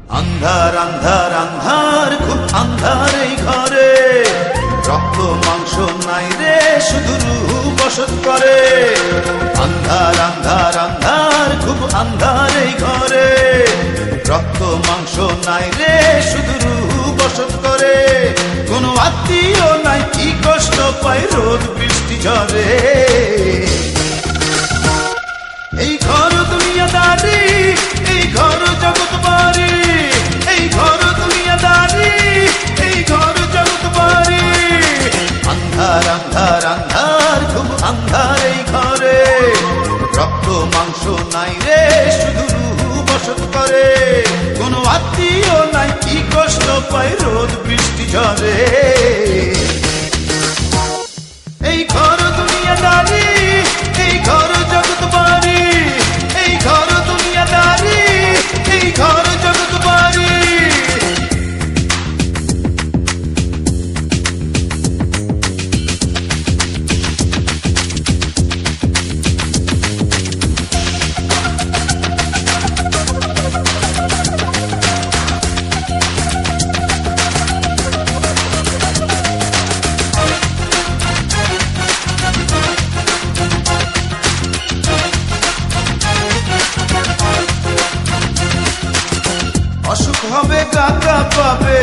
আন্ধার আন্ধার আন্ধার খুব আন্ধার এই ঘরে, রক্ত মাংস নাই রে শুধু রূহ বসত করে। আন্ধার আন্ধার আন্ধার খুব আন্ধার এই ঘরে, রক্ত মাংস নাই রে শুধু রূহ বসত করে। কোনো আত্মীয় নাই কি কষ্ট পায় রোদ বৃষ্টি ঝরে। এই ঘর দুনিয়াদারি, এই ঘর জগৎ বাড়ি, এই ঘর দুনিয়াদারি, এই ঘর জগৎ বাড়ি। আন্ধার আন্ধার আন্ধার খুব আন্ধার এই ঘরে, রক্ত মাংস নাই রে শুধু রূহ বসত করে। কোনো আত্মীয় নাই কি কষ্ট পায় রোদ বৃষ্টি ঝরে। এই ঘর দুনিয়াদারি, এই ঘর জগৎ বাড়ি, এই ঘর দুনিয়াদারি, এই ঘর জগৎ বাড়ি। অসুখ হবে কাকা পাবে,